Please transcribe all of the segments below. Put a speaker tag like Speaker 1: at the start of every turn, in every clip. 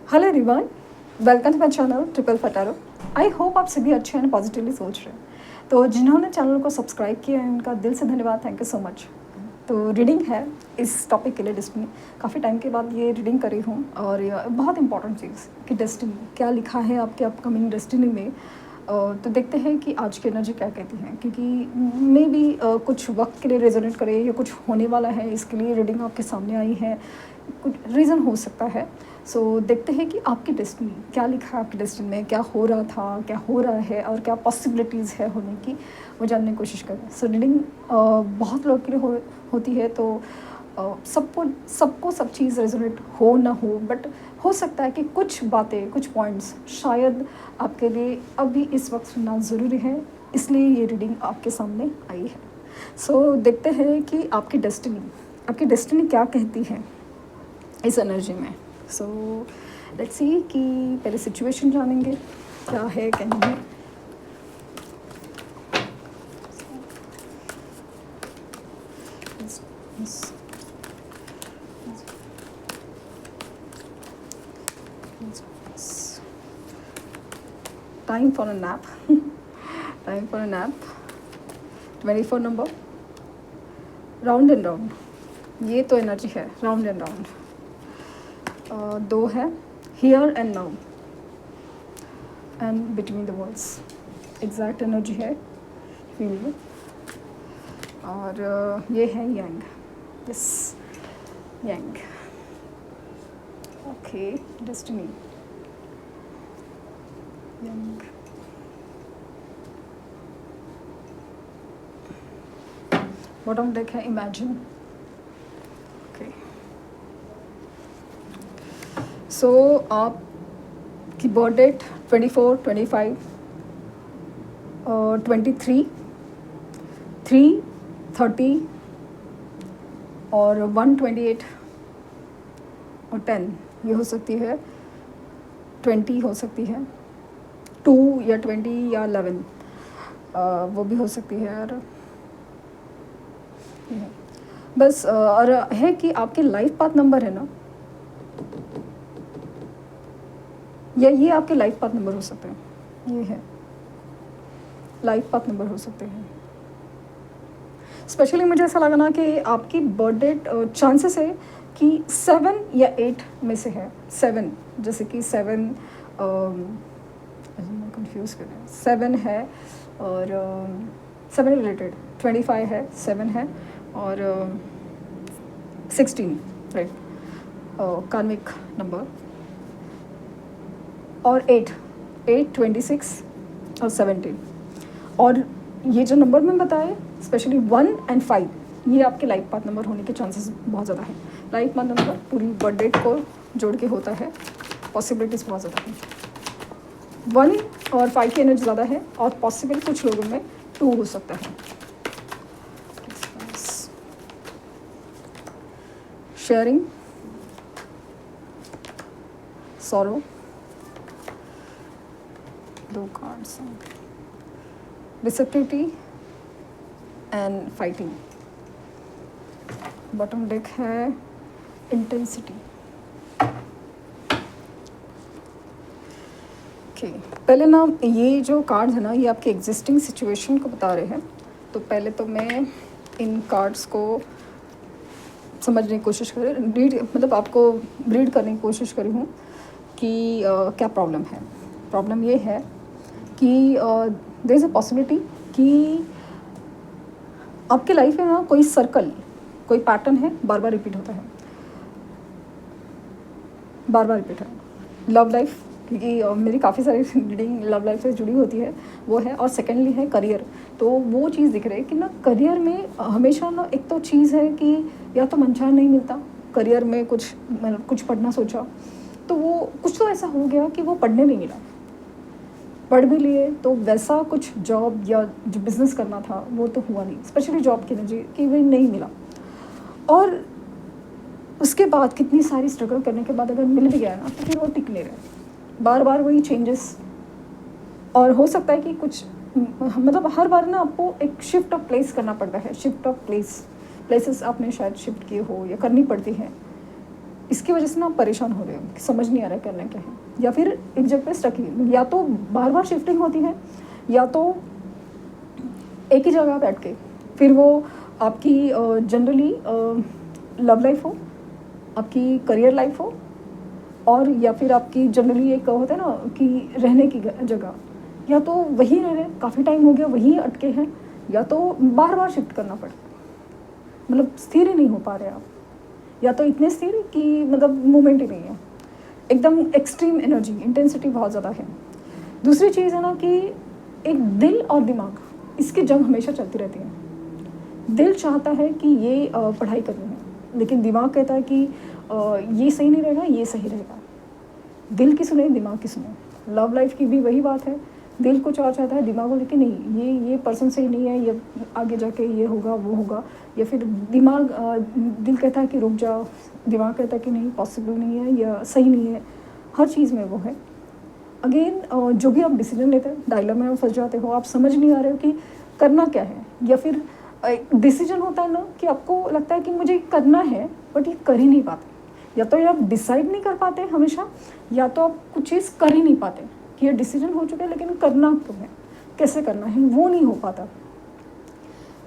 Speaker 1: Hello everyone, welcome to my channel triple फटारो। I hope आप सभी अच्छे हैं, पॉजिटिवली सोच रहे हैं। तो जिन्होंने चैनल को सब्सक्राइब किया है उनका दिल से धन्यवाद, थैंक यू सो मच। तो रीडिंग है इस टॉपिक के लिए डेस्टिनी। काफ़ी टाइम के बाद ये रीडिंग करी हूँ और ये बहुत इंपॉर्टेंट चीज़ कि डेस्टिनी क्या लिखा है आपके अपकमिंग डेस्टिनी में। तो देखते हैं कि आज की एनर्जी क्या कहती है, क्योंकि मे भी कुछ वक्त के लिए रेजोनेट करे या कुछ होने वाला है, इसके लिए रीडिंग आपके सामने आई है। कुछ रीज़न हो सकता है। सो देखते हैं कि आपकी डेस्टिनी क्या लिखा है, आपकी डेस्टिनी में क्या हो रहा था, क्या हो रहा है और क्या पॉसिबिलिटीज़ है होने की, वो जानने की कोशिश करें। सो रीडिंग बहुत लोग के लिए होती है, तो सबको सब चीज़ रेजोनेट हो ना हो, बट हो सकता है कि कुछ बातें, कुछ पॉइंट्स शायद आपके लिए अभी इस वक्त सुनना ज़रूरी है, इसलिए ये रीडिंग आपके सामने आई है। सो देखते हैं कि आपकी डेस्टिनी क्या कहती है इस एनर्जी में। सो लेट्स सी कि पहले सिचुएशन जानेंगे क्या है क्या नहीं है। Time for a nap time for a nap 24 number, round and round. ये तो एनर्जी है, राउंड एंड राउंड। 2 है, here and now and between the words. Exact energy है, फील। और ये है young, yes young. Okay, destiny young. Bottom deck है imagine. Okay, सो आपकी बर्थ डेट 24, 25, 23, 3, 30 और 128 और 10 ये हो सकती है। 20 हो सकती है, 2 या 20 या 11 वो भी हो सकती है। और बस और है कि आपके लाइफ पाथ नंबर है ना, या ये आपके लाइफ पाथ नंबर हो सकते हैं। ये है लाइफ पाथ नंबर हो सकते हैं। स्पेशली मुझे ऐसा लगा ना कि आपकी बर्थ डेट चांसेस है कि 7 या 8 में से है। 7 जैसे कि 7 कंफ्यूज कर रहे हैं, 7 है और 7 रिलेटेड, 25 है, 7 है और 16 राइट, कार्मिक नंबर। और 8, 26 और 17। और ये जो नंबर मैं बताए स्पेशली 1 और 5, ये आपके लाइफ पाथ नंबर होने के चांसेस बहुत ज़्यादा है। लाइफ पाथ नंबर पूरी बर्थ डेट को जोड़ के होता है, पॉसिबिलिटीज़ बहुत ज़्यादा है। 1 और 5 की एनर्जी ज़्यादा है और पॉसिबल कुछ लोगों में 2 हो सकता है। Sharing, sorrow, 2 cards, receptivity and fighting. Bottom deck है इंटेंसिटी। ओके, पहले ना ये जो कार्ड्स है ना, ये आपके एग्जिस्टिंग सिचुएशन को बता रहे हैं। तो पहले तो मैं इन कार्ड्स को समझने की कोशिश कर रीड, मतलब आपको रीड करने की कोशिश करी हूँ कि क्या प्रॉब्लम है। प्रॉब्लम ये है कि देयर इज़ अ पॉसिबिलिटी कि आपके लाइफ में ना कोई सर्कल, कोई पैटर्न है, बार बार रिपीट होता है, बार बार रिपीट है। लव लाइफ, क्योंकि मेरी काफ़ी सारी रीडिंग लव लाइफ से जुड़ी होती है, वो है। और सेकेंडली है करियर। तो वो चीज़ दिख रही है कि ना करियर में हमेशा ना एक तो चीज़ है कि या तो मंशा नहीं मिलता करियर में, कुछ पढ़ना सोचा तो वो कुछ तो ऐसा हो गया कि वो पढ़ने नहीं मिला। पढ़ भी लिए तो वैसा कुछ जॉब या जो बिज़नेस करना था वो तो हुआ नहीं, स्पेशली जॉब की एनर्जी कि वही नहीं मिला। और उसके बाद कितनी सारी स्ट्रगल करने के बाद अगर मिल भी गया ना, तो फिर वो टिक नहीं रहे, बार बार वही चेंजेस। और हो सकता है कि कुछ मतलब हर बार ना आपको एक शिफ्ट ऑफ प्लेस करना पड़ता है। शिफ्ट ऑफ प्लेसेस आपने शायद शिफ्ट किए हो या करनी पड़ती है। इसकी वजह से ना आप परेशान हो रहे हो कि समझ नहीं आ रहा है करना क्या है, या फिर एक जगह पे स्टक ही, या तो बार बार शिफ्टिंग होती है, या तो एक ही जगह बैठ के, फिर वो आपकी जनरली लव लाइफ हो, आपकी करियर लाइफ हो, और या फिर आपकी जनरली एक होता है ना कि रहने की जगह, या तो वही रह रहे काफ़ी टाइम हो गया वहीं अटके हैं, या तो बार बार शिफ्ट करना पड़ता है, मतलब स्थिर ही नहीं हो पा रहे आप, या तो इतने स्थिर कि मतलब मूवमेंट ही नहीं है, एकदम एक्सट्रीम एनर्जी इंटेंसिटी बहुत ज़्यादा है। दूसरी चीज़ है ना कि एक दिल और दिमाग, इसकी जंग हमेशा चलती रहती है। दिल चाहता है कि ये पढ़ाई करनी है, लेकिन दिमाग कहता है कि ये सही नहीं रहेगा, ये सही रहेगा। दिल की सुने, दिमाग की सुने। लव लाइफ की भी वही बात है, दिल कुछ और चाहता है, दिमाग बोले कि नहीं, ये पर्सन सही नहीं है, ये आगे जाके ये होगा वो होगा, या फिर दिमाग दिल कहता है कि रुक जाओ, दिमाग कहता है कि नहीं पॉसिबल नहीं है या सही नहीं है, हर चीज़ में वो है। अगेन जो भी आप डिसीजन लेते हैं डायलेमा में फंस जाते हो, आप समझ नहीं आ रहे हो कि करना क्या है, या फिर डिसीजन होता है ना कि आपको लगता है कि मुझे करना है बट ये कर ही नहीं पाते, या तो ये आप डिसाइड नहीं कर पाते हमेशा, या तो आप कुछ चीज़ कर ही नहीं पाते कि ये डिसीजन हो चुका है लेकिन करना क्यों है, कैसे करना है, वो नहीं हो पाता।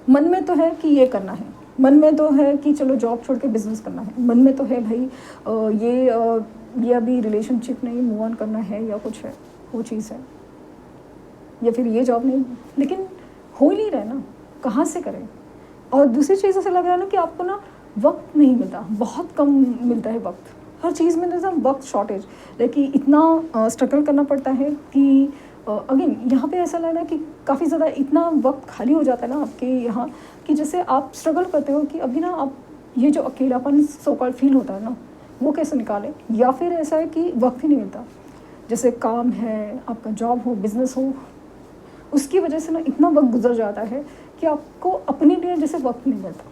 Speaker 1: मन में तो है कि ये करना है, मन में तो है कि चलो जॉब छोड़ के बिजनेस करना है, मन में तो है भाई ये अभी रिलेशनशिप नहीं मूव ऑन करना है, या कुछ है वो चीज़ है, या फिर ये जॉब नहीं, लेकिन हो ही नहीं रहा ना, कहाँ से करें। और दूसरी चीज़ ऐसा लग रहा है ना कि आपको ना वक्त नहीं मिलता, बहुत कम मिलता है वक्त, हर चीज़ में ना वक्त शॉर्टेज, लेकिन इतना स्ट्रगल करना पड़ता है कि अगेन यहाँ पे ऐसा लग रहा है कि काफ़ी ज़्यादा इतना वक्त खाली हो जाता है ना आपके यहाँ, कि जैसे आप स्ट्रगल करते हो कि अभी ना आप ये जो अकेलापन सो कॉल्ड फील होता है ना, वो कैसे निकालें, या फिर ऐसा है कि वक्त ही नहीं मिलता, जैसे काम है, आपका जॉब हो, बिजनेस हो, उसकी वजह से ना इतना वक्त गुजर जाता है कि आपको अपने लिए जैसे वक्त नहीं मिलता,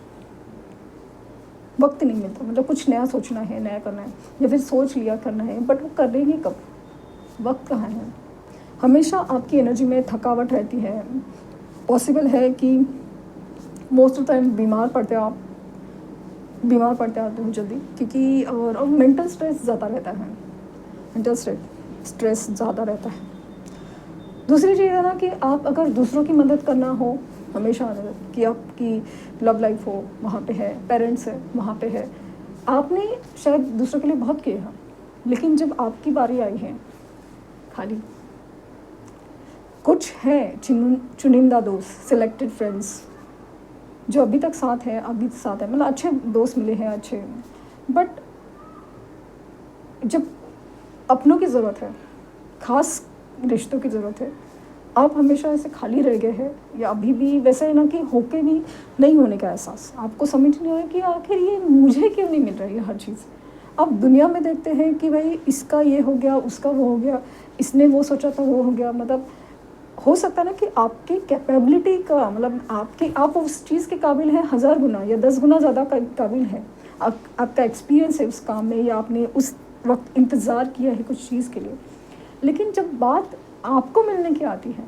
Speaker 1: वक्त नहीं मिलता, मतलब कुछ नया सोचना है, नया करना है, या फिर सोच लिया करना है बट वो करेंगे कब, वक्त कहाँ है। हमेशा आपकी एनर्जी में थकावट रहती है, पॉसिबल है कि मोस्ट ऑफ टाइम बीमार पड़ते आते हो जल्दी, क्योंकि और मेंटल स्ट्रेस ज़्यादा रहता है, मेंटल स्ट्रेस ज़्यादा रहता है। दूसरी चीज़ है ना कि आप अगर दूसरों की मदद करना हो, हमेशा कि आपकी लव लाइफ हो वहाँ पे है, पेरेंट्स है वहाँ पे है, आपने शायद दूसरों के लिए बहुत किया, लेकिन जब आपकी बारी आई है खाली, कुछ है चुनिंदा दोस्त, सिलेक्टेड फ्रेंड्स जो अभी तक साथ है, मतलब अच्छे दोस्त मिले हैं अच्छे, बट जब अपनों की ज़रूरत है, ख़ास रिश्तों की ज़रूरत है, आप हमेशा ऐसे खाली रह गए हैं, या अभी भी वैसे है ना कि होके भी नहीं होने का एहसास, आपको समझ नहीं आ रहा कि आखिर ये मुझे क्यों नहीं मिल रही है हर चीज़। अब दुनिया में देखते हैं कि भाई इसका ये हो गया, उसका वो हो गया, इसने वो सोचा था वो हो गया, मतलब हो सकता है ना कि आपकी कैपेबिलिटी का, मतलब आप उस चीज़ के काबिल हैं 1000 गुना या 10 गुना ज़्यादा काबिल है, आपका एक्सपीरियंस है उस काम में, या आपने उस वक्त इंतज़ार किया है कुछ चीज़ के लिए, लेकिन जब बात आपको मिलने की आती है,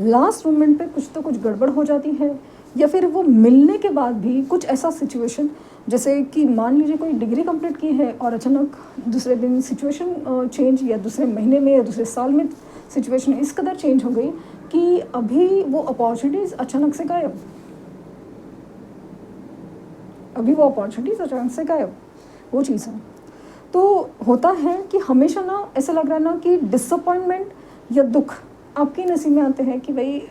Speaker 1: लास्ट मोमेंट पे कुछ तो कुछ गड़बड़ हो जाती है, या फिर वो मिलने के बाद भी कुछ ऐसा सिचुएशन, जैसे कि मान लीजिए कोई डिग्री कंप्लीट की है और अचानक दूसरे दिन सिचुएशन चेंज, या दूसरे महीने में या दूसरे साल में सिचुएशन इस कदर चेंज हो गई कि अभी वो अपॉर्चुनिटीज़ अचानक से गायब, वो चीज़ है। तो होता है कि हमेशा ना ऐसा लग रहा है ना कि डिसअपॉइंटमेंट या दुख आपके नसीब में आते हैं कि भाई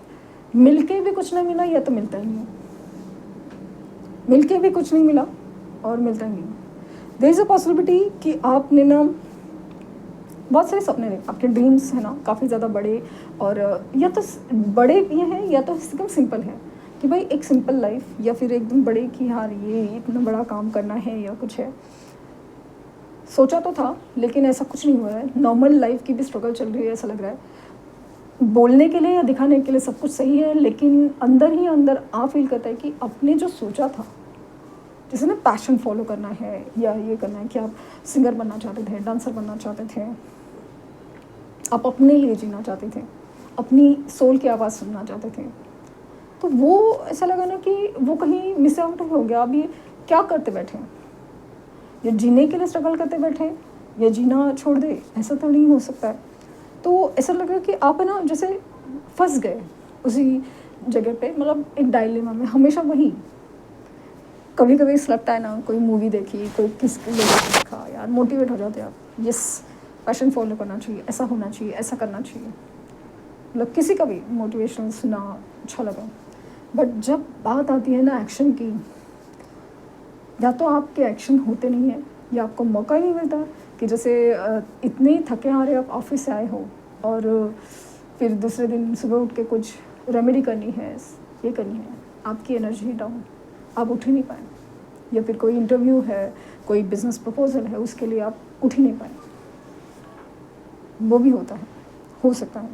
Speaker 1: मिलके भी कुछ नहीं मिला, या तो मिलता ही नहीं, मिलके भी कुछ नहीं मिला और मिलता ही नहीं। देयर इज़ अ पॉसिबिलिटी कि आपने ना बहुत सारे सपने देखे, आपके ड्रीम्स हैं ना काफ़ी ज़्यादा बड़े, और या तो बड़े भी हैं या तो एकदम सिंपल है कि भाई एक सिंपल लाइफ, या फिर एकदम बड़े कि यार ये इतना बड़ा काम करना है या कुछ है, सोचा तो था लेकिन ऐसा कुछ नहीं हुआ है, नॉर्मल लाइफ की भी स्ट्रगल चल रही है, ऐसा लग रहा है। बोलने के लिए या दिखाने के लिए सब कुछ सही है, लेकिन अंदर ही अंदर आप फील करता है कि आपने जो सोचा था, जैसे ना पैशन फॉलो करना है या ये करना है कि आप सिंगर बनना चाहते थे, डांसर बनना चाहते थे, आप अपने लिए जीना चाहते थे, अपनी सोल की आवाज़ सुनना चाहते थे, तो वो ऐसा लगा ना कि वो कहीं मिस आउट हो गया। अब ये क्या करते बैठे हैं, या जीने के लिए स्ट्रगल करते बैठे या जीना छोड़ दे, ऐसा तो नहीं हो सकता है। तो ऐसा लग रहा है कि आप है ना जैसे फंस गए उसी जगह पे, मतलब एक डायलेमा में हमेशा वही। कभी कभी ऐसा लगता है ना, कोई मूवी देखी, कोई किस लोगों को देखा, यार मोटिवेट हो जाते हैं आप, यस पैशन फॉलो करना चाहिए, ऐसा होना चाहिए, ऐसा करना चाहिए, मतलब किसी का भी मोटिवेशन सुना अच्छा लगा। बट जब बात आती है ना एक्शन की, या तो आपके एक्शन होते नहीं हैं या आपको मौका ही नहीं मिलता कि जैसे इतने थके हारे आप ऑफिस से आए हो और फिर दूसरे दिन सुबह उठ के कुछ रेमेडी करनी है, ये करनी है, आपकी एनर्जी डाउन, आप उठ ही नहीं पाए, या फिर कोई इंटरव्यू है, कोई बिजनेस प्रपोजल है, उसके लिए आप उठ ही नहीं पाए, वो भी होता है, हो सकता है।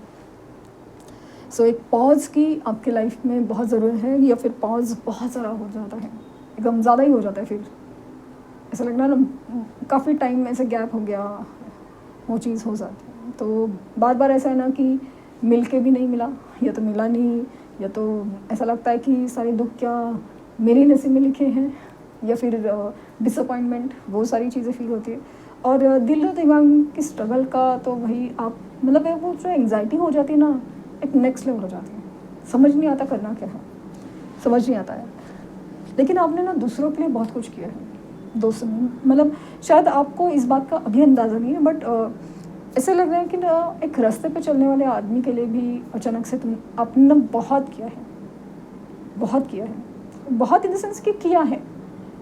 Speaker 1: सो एक पॉज की आपके लाइफ में बहुत ज़रूरत है, या फिर पॉज बहुत ज़्यादा हो जाता है, एकदम ज़्यादा ही हो जाता है, फिर ऐसा लगना ना काफ़ी टाइम ऐसे गैप हो गया, वो चीज़ हो जाती है। तो बार बार ऐसा है ना कि मिल के भी नहीं मिला, या तो मिला नहीं, या तो ऐसा लगता है कि सारे दुख क्या मेरे नसीब में लिखे हैं, या फिर डिसअपॉइंटमेंट, वो सारी चीज़ें फील होती है। और दिल और दिमाग की स्ट्रगल का तो वही आप मतलब वो जो एंग्जाइटी हो जाती है ना, एक नेक्स्ट लेवल हो जाती है, समझ नहीं आता करना क्या है, समझ नहीं आता है। लेकिन आपने ना दूसरों के लिए बहुत कुछ किया है, दोस्तों मतलब शायद आपको इस बात का अभी अंदाज़ा नहीं है, बट ऐसा लग रहा है कि ना एक रास्ते पे चलने वाले आदमी के लिए भी अचानक से आपने ना बहुत किया है, बहुत किया है, बहुत इन द सेंस कि किया है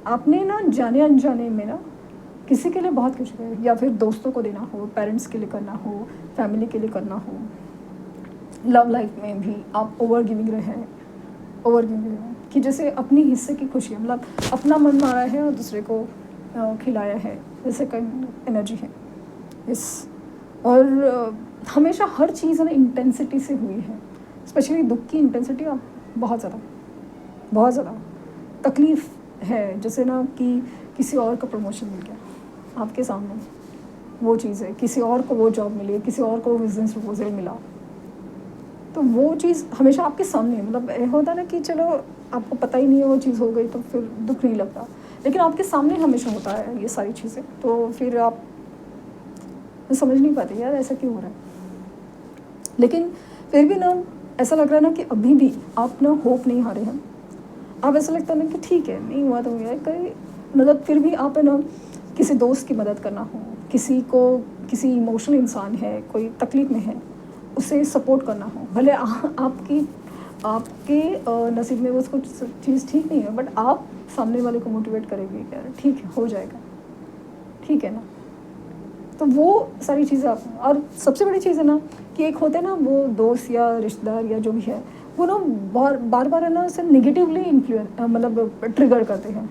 Speaker 1: आपने ना, जाने अनजाने में ना किसी के लिए बहुत कुछ किया है, या फिर दोस्तों को देना हो, पेरेंट्स के लिए करना हो, फैमिली के लिए करना हो, लव लाइफ में भी आप ओवर गिविंग रहे हैं, ओवर गिविंग रहे हैं कि जैसे अपनी हिस्से की खुशी, मतलब अपना मन मारा है और दूसरे को खिलाया है, जैसे कई एनर्जी है इस। और हमेशा हर चीज़ ना इंटेंसिटी से हुई है, स्पेशली दुख की इंटेंसिटी आप बहुत ज़्यादा तकलीफ़ है, जैसे ना कि किसी और का प्रमोशन मिल गया आपके सामने, वो चीज़ है, किसी और को वो जॉब मिली है, किसी और को बिजनेस प्रपोजल मिला, तो वो चीज़ हमेशा आपके सामने है। मतलब ये होता है ना कि चलो आपको पता ही नहीं है वो चीज़ हो गई तो फिर दुख नहीं लगता, लेकिन आपके सामने हमेशा होता है ये सारी चीज़ें, तो फिर आप समझ नहीं पाते यार ऐसा क्यों हो रहा है। लेकिन फिर भी ना ऐसा लग रहा है ना कि अभी भी आप ना होप नहीं हारे हैं, आप ऐसा लगता है ना कि ठीक है नहीं हुआ तो यार कहीं, मतलब फिर भी आप है ना किसी दोस्त की मदद करना हो, किसी को, किसी इमोशनल इंसान है, कोई तकलीफ़ में है, उसे सपोर्ट करना हो, भले आपके नसीब में वो कुछ चीज़ ठीक नहीं है, बट आप सामने वाले को मोटिवेट करेंगे कि यार ठीक है हो जाएगा, ठीक है ना। तो वो सारी चीज़ें आप, और सबसे बड़ी चीज़ है ना कि एक होते हैं ना वो दोस्त या रिश्तेदार या जो भी है, वो ना बार बार है ना उसे निगेटिवली इन्फ्लुएंस मतलब ट्रिगर करते हैं।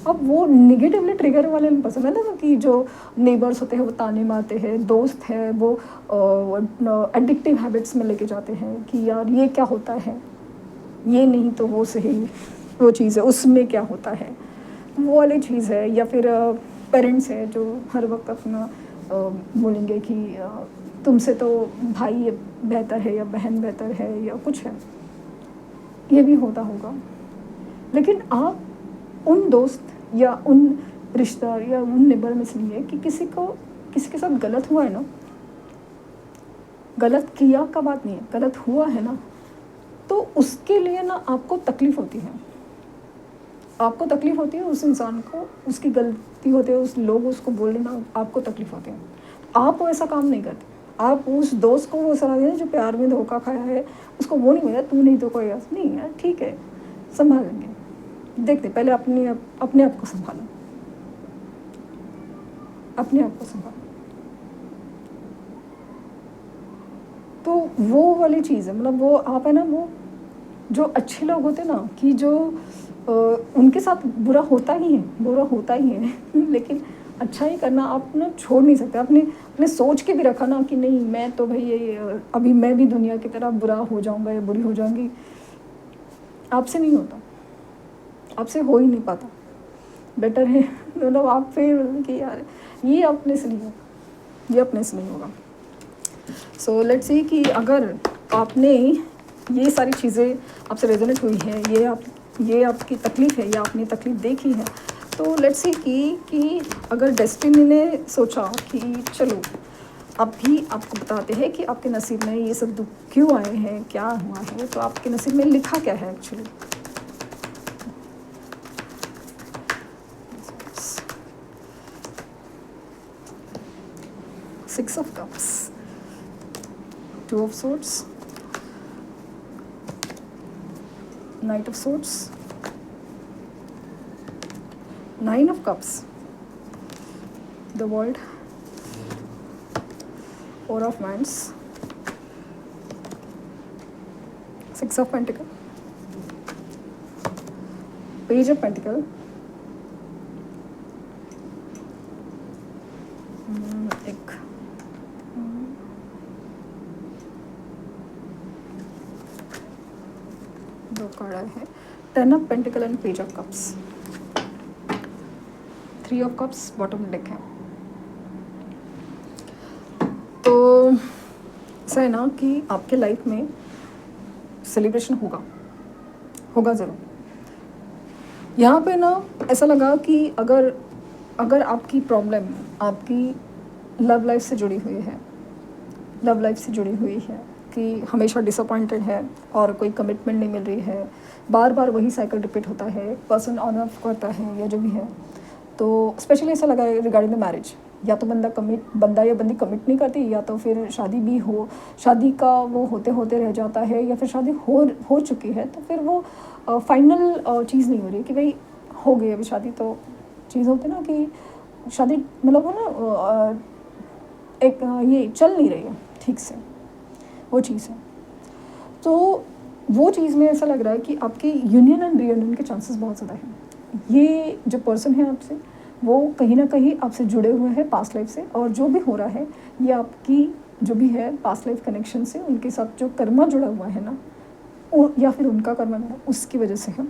Speaker 1: अब वो निगेटिवली ट्रिगर वाले पसंद है ना कि जो नेबर्स होते हैं वो ताने मारते हैं, दोस्त है वो एडिक्टिव हैबिट्स में लेके जाते हैं कि यार ये क्या होता है, ये नहीं तो वो सही, वो चीज़ है, उसमें क्या होता है, वो वाली चीज़ है। या फिर पेरेंट्स है जो हर वक्त अपना बोलेंगे कि तुमसे तो भाई बेहतर है या बहन बेहतर है या कुछ है, ये भी होता होगा। लेकिन आप उन दोस्त या उन रिश्तेदार या उन नेबर में सुनिए कि किसी के साथ गलत हुआ है ना, गलत किया का बात नहीं है, गलत हुआ है ना, तो उसके लिए ना आपको तकलीफ़ होती है, आपको तकलीफ़ होती है, उस इंसान को उसकी गलती होती है, उस लोग उसको बोलने ना आपको तकलीफ़ होती है। आप ऐसा काम नहीं करते, आप उस दोस्त को वो सलाह दें जो प्यार में धोखा खाया है, उसको वो नहीं मिला, तू नहीं तो कोई ऐसा नहीं यार, ठीक है संभाल लेंगे, देखते पहले अपने आप को संभालो, अपने आप को संभालो। तो वो वाली चीज़ है, मतलब वो आप है ना, वो जो अच्छे लोग होते हैं ना कि जो उनके साथ बुरा होता ही है लेकिन अच्छा ही करना आप ना छोड़ नहीं सकते। अपने सोच के भी रखा ना कि नहीं मैं तो भाई ये अभी मैं भी दुनिया की तरह बुरा हो जाऊंगा या बुरी हो जाऊंगी, आपसे नहीं होता, आपसे हो ही नहीं पाता। बेटर है मतलब आप फिर कि यार ये अपने से नहीं होगा, ये अपने से नहीं होगा। सो लेट्स सी कि अगर आपने ये सारी चीज़ें आपसे रेजोनेट हुई है, ये आपकी तकलीफ़ है या आपने तकलीफ़ देखी है, तो लेट्स सी कि अगर डेस्टिनी ने सोचा कि चलो अभी आपको बताते हैं कि आपके नसीब में ये सब दुख क्यों आए हैं, क्या हुआ है, तो आपके नसीब में लिखा क्या है actually. Six of Cups, Two of Swords, Knight of Swords, Nine of Cups, the World, Four of Wands, Six of Pentacles, Page of Pentacles, एक दो कार्ड है, ten of pentacle and page of cups, three of cups bottom deck है। तो ऐसा है ना कि आपके लाइफ में सेलिब्रेशन होगा ज़रूर। यहाँ पे ना ऐसा लगा कि अगर आपकी प्रॉब्लम आपकी लव लाइफ से जुड़ी हुई है कि हमेशा डिसअपॉइंटेड है और कोई कमिटमेंट नहीं मिल रही है, बार बार वही साइकिल रिपीट होता है, पर्सन ऑन ऑफ करता है या जो भी है, तो स्पेशली ऐसा लगा है रिगार्डिंग द मैरिज। या तो बंदा या बंदी कमिट नहीं करती, या तो फिर शादी का वो होते होते रह जाता है, या फिर शादी हो चुकी है तो फिर वो फाइनल चीज़ नहीं हो रही कि भाई हो गई अभी शादी। तो चीज़ होती है ना कि शादी मतलब हो ना एक ये चल नहीं रही है ठीक से, वो चीज़ है। तो वो चीज़ में ऐसा लग रहा है कि आपके यूनियन एंड रीयूनियन के चांसेस बहुत ज़्यादा हैं। ये जो पर्सन है आपसे, वो कहीं ना कहीं आपसे जुड़े हुए हैं पास्ट लाइफ से, और जो भी हो रहा है ये आपकी जो भी है पास्ट लाइफ कनेक्शन से, उनके साथ जो कर्मा जुड़ा हुआ है ना, या फिर उनका कर्मा जुड़ा उसकी वजह से है।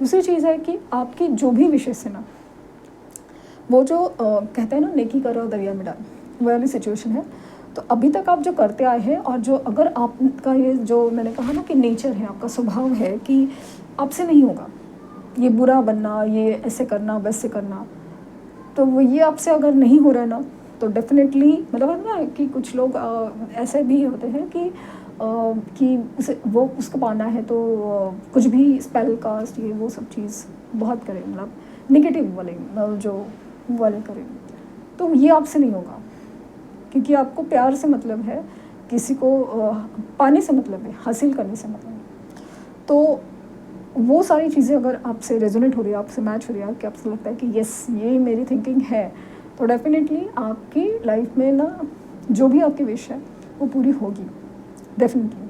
Speaker 1: दूसरी चीज़ है कि आपकी जो भी विशेष है ना, वो जो कहते हैं ना नेकी करो दरिया में डाल, वो वाली सिचुएशन है। तो अभी तक आप जो करते आए हैं, और जो अगर आपका ये जो मैंने कहा ना कि नेचर है, आपका स्वभाव है कि आपसे नहीं होगा ये बुरा बनना, ये ऐसे करना वैसे करना, तो वो ये आपसे अगर नहीं हो रहा है ना, तो डेफिनेटली मतलब है ना कि कुछ लोग ऐसे भी होते हैं कि उसको पाना है तो कुछ भी स्पेल कास्ट ये वो सब चीज़ बहुत करें, मतलब निगेटिव वाले जो वाले करें, तो ये आपसे नहीं होगा, क्योंकि आपको प्यार से मतलब है, किसी को पाने से मतलब है, हासिल करने से मतलब है। तो वो सारी चीज़ें अगर आपसे रेजोनेट हो रही है, आपसे मैच हो रही है, कि आपसे लगता है कि यस ये मेरी थिंकिंग है, तो डेफिनेटली आपकी लाइफ में ना जो भी आपकी विश है वो पूरी होगी डेफिनेटली।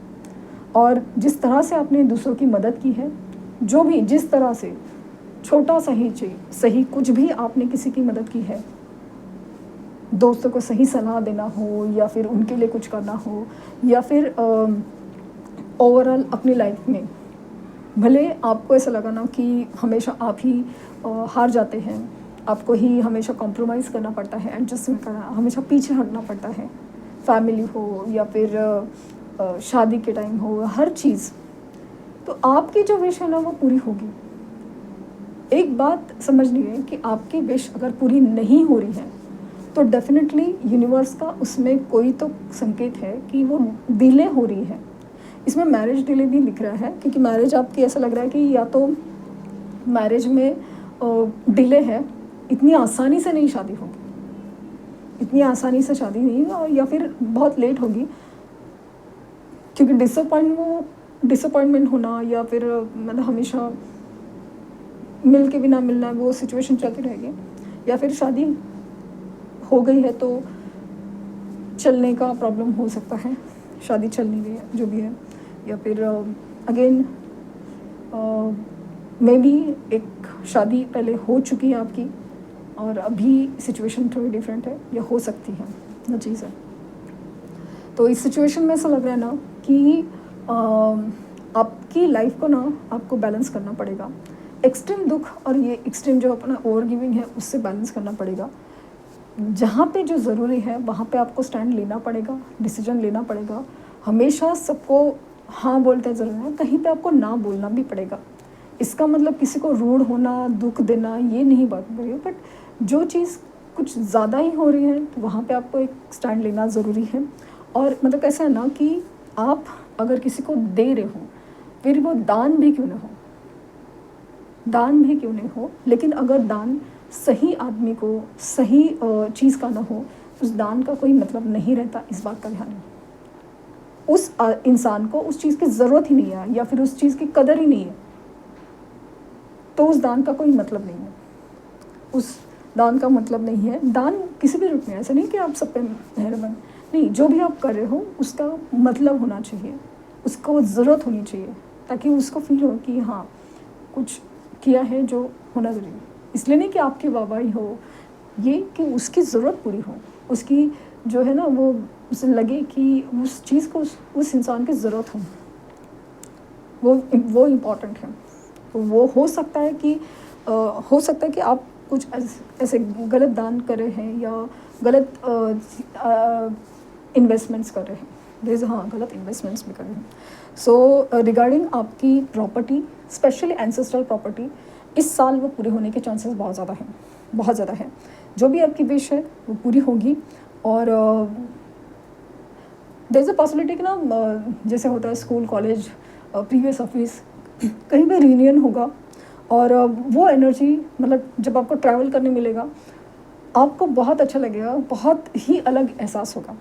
Speaker 1: और जिस तरह से आपने दूसरों की मदद की है, जो भी जिस तरह से छोटा सा ही सही कुछ भी आपने किसी की मदद की है, दोस्तों को सही सलाह देना हो, या फिर उनके लिए कुछ करना हो, या फिर ओवरऑल अपनी लाइफ में भले आपको ऐसा लगा ना कि हमेशा आप ही हार जाते हैं, आपको ही हमेशा कॉम्प्रोमाइज़ करना पड़ता है, एडजस्टमेंट करना, हमेशा पीछे हटना पड़ता है, फैमिली हो या फिर शादी के टाइम हो, हर चीज़, तो आपकी जो विश है ना वो पूरी होगी। एक बात समझनी है कि आपकी विश अगर पूरी नहीं हो रही है तो डेफिनेटली यूनिवर्स का उसमें कोई तो संकेत है कि वो डिले हो रही है। इसमें मैरिज डिले भी लिख रहा है, क्योंकि मैरिज आपकी ऐसा लग रहा है कि या तो मैरिज में डिले है, इतनी आसानी से नहीं शादी होगी, इतनी आसानी से शादी नहीं होगी, या फिर बहुत लेट होगी, क्योंकि डिसअपॉइंटमेंट होना, या फिर मतलब हमेशा मिल के भी ना मिलना, वो सिचुएशन चलती रहेगी, या फिर शादी हो गई है तो चलने का प्रॉब्लम हो सकता है, शादी चल नहीं रही है जो भी है, या फिर अगेन मे बी एक शादी पहले हो चुकी है आपकी और अभी सिचुएशन थोड़ी डिफरेंट है, या हो सकती है वो चीज़ है। तो इस सिचुएशन में ऐसा लग रहा है ना कि आपकी लाइफ को ना आपको बैलेंस करना पड़ेगा, एक्सट्रीम दुख और ये एक्सट्रीम जो अपना ओवर गिविंग है उससे बैलेंस करना पड़ेगा। जहाँ पे जो ज़रूरी है वहाँ पे आपको स्टैंड लेना पड़ेगा, डिसीजन लेना पड़ेगा। हमेशा सबको हाँ बोलते ज़रूर है, कहीं पे आपको ना बोलना भी पड़ेगा, इसका मतलब किसी को रूड होना, दुख देना, ये नहीं बात बोल रही हूँ, बट जो चीज़ कुछ ज़्यादा ही हो रही है तो वहाँ पे आपको एक स्टैंड लेना ज़रूरी है। और मतलब कैसा है ना कि आप अगर किसी को दे रहे हो, फिर वो दान भी क्यों ना हो, दान भी क्यों नहीं हो, लेकिन अगर दान सही आदमी को, सही चीज़ का ना हो, उस दान का कोई मतलब नहीं रहता। इस बात का ध्यान रखें। उस इंसान को उस चीज़ की ज़रूरत ही नहीं है या फिर उस चीज़ की कदर ही नहीं है, तो उस दान का कोई मतलब नहीं है। उस दान का मतलब नहीं है। दान किसी भी रूप में, ऐसा नहीं कि आप सब पे मेहरबान नहीं, जो भी आप कर रहे हो उसका मतलब होना चाहिए, उसको ज़रूरत होनी चाहिए, ताकि उसको फील हो कि हाँ कुछ किया है जो होना ज़रूरी है। इसलिए नहीं कि आपकी वाहवाही हो, ये कि उसकी ज़रूरत पूरी हो, उसकी जो है ना वो उसे लगे कि उस चीज़ को उस इंसान की ज़रूरत हो, वो इम्पॉर्टेंट है। तो वो हो सकता है कि आप कुछ ऐसे गलत दान कर रहे हैं या गलत इन्वेस्टमेंट्स कर रहे हैं, जैसे हाँ गलत इन्वेस्टमेंट्स भी कर रहे हैं। सो रिगार्डिंग आपकी प्रॉपर्टी, स्पेशली एंसेस्ट्रल प्रॉपर्टी, इस साल वो पूरे होने के चांसेस बहुत ज़्यादा हैं, बहुत ज़्यादा है। जो भी आपकी विश है वो पूरी होगी। और देयर इज़ अ पॉसिबिलिटी कि ना जैसे होता है स्कूल, कॉलेज, प्रीवियस ऑफिस, कहीं भी रीयूनियन होगा, और वो एनर्जी मतलब जब आपको ट्रैवल करने मिलेगा, आपको बहुत अच्छा लगेगा, बहुत ही अलग एहसास होगा।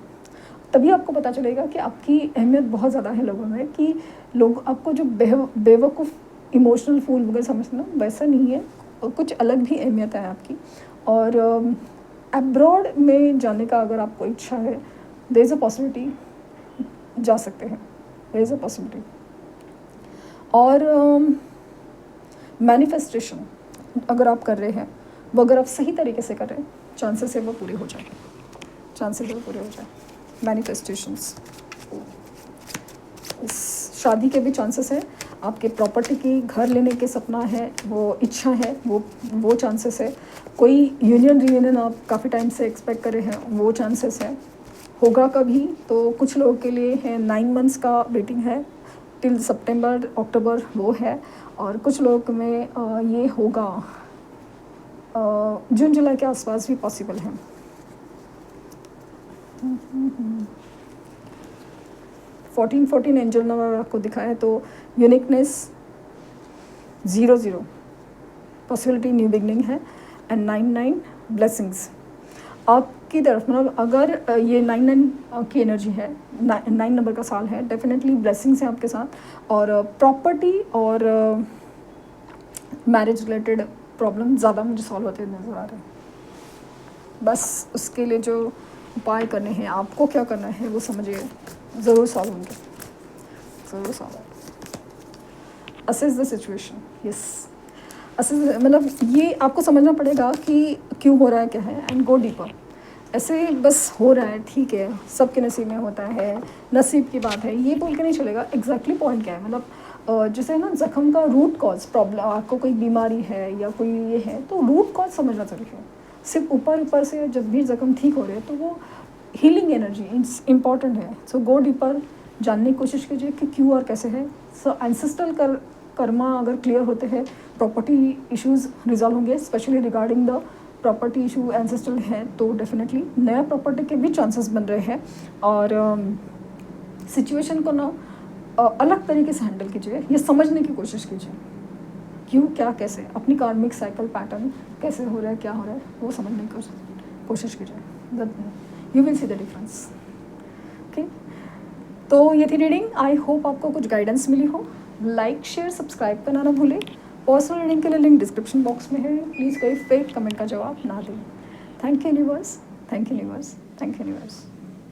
Speaker 1: तभी आपको पता चलेगा कि आपकी अहमियत बहुत ज़्यादा है लोगों में, कि लोग आपको जो बेवकूफ़ इमोशनल फूल वगैरह समझते ना, वैसा नहीं है, और कुछ अलग भी अहमियत है आपकी। और अब्रॉड में जाने का अगर आपको इच्छा है, देयर इज़ अ पॉसिबिलिटी, जा सकते हैं, देयर इज़ अ पॉसिबिलिटी। और मैनिफेस्टेशन अगर आप कर रहे हैं, वो अगर आप सही तरीके से कर रहे हैं, चांसेस है वो पूरे हो जाए, चांसेस है वो पूरे हो जाए। मैनिफेस्टेशंस, इस शादी के भी चांसेस है, आपके प्रॉपर्टी की घर लेने के सपना है, वो इच्छा है, वो चांसेस है। कोई यूनियन रीयूनियन आप काफ़ी टाइम से एक्सपेक्ट कर रहे हैं, वो चांसेस है। होगा कभी, तो कुछ लोगों के लिए है 9 मंथ्स का वेटिंग है, टिल सितंबर अक्टूबर वो है। और कुछ लोग में ये होगा जून जुलाई के आसपास भी पॉसिबल है। 14 एंजल नंबर आपको दिखाया है, तो यूनिकनेस 00 पॉसिबिलिटी, न्यू बिगनिंग है, एंड 99 ब्लेसिंग्स आपकी तरफ। मतलब अगर ये 99 की एनर्जी है, 9 नंबर का साल है, डेफिनेटली ब्लेसिंग्स हैं आपके साथ। और प्रॉपर्टी और मैरिज रिलेटेड प्रॉब्लम ज़्यादा मुझे सॉल्व होते नज़र आ रहे हैं। बस उसके लिए जो उपाय करने हैं, आपको क्या करना है वो समझिए, ज़रूर सॉल्व होंगे, ज़रूर सॉल्व होंगे। Assess the situation, yes, assess मतलब ये आपको समझना पड़ेगा कि क्यों हो रहा है, क्या है, एंड गो डीपर। ऐसे बस हो रहा है, ठीक है, सबके नसीब में होता है, नसीब की बात है, ये बोल के नहीं चलेगा। एग्जैक्टली पॉइंट क्या है, मतलब जैसे ना जख्म का रूट कॉज, प्रॉब्लम, आपको कोई बीमारी है या कोई ये है, तो रूट कॉज समझना जरूरी है। सिर्फ ऊपर ऊपर से जब भी जख्म ठीक हो रहे हैं, तो वो हीलिंग एनर्जी इम्पॉर्टेंट है। सो गो डीपर, जानने की कोशिश कीजिए कि क्यों और कैसे है। सो एंसेस्ट्रल कर्मा अगर क्लियर होते हैं, प्रॉपर्टी इश्यूज रिजॉल्व होंगे, specially regarding the property issue ancestral है, तो डेफिनेटली नया प्रॉपर्टी के भी चांसेस बन रहे हैं। और सिचुएशन को ना अलग तरीके से हैंडल कीजिए, ये समझने की कोशिश कीजिए क्यों, क्या, कैसे, अपनी कार्मिक साइकिल पैटर्न कैसे हो रहा है, क्या हो रहा है, वो समझने की कोशिश कीजिए। You will see the difference. Okay, तो ये थी रीडिंग। आई होप आपको कुछ गाइडेंस मिली हो। लाइक, शेयर, सब्सक्राइब करना ना भूलें। पर्सनल रीडिंग के लिए लिंक डिस्क्रिप्शन बॉक्स में है। प्लीज़ कोई फेक कमेंट का जवाब ना दें। Thank you universe, thank you universe, thank you universe.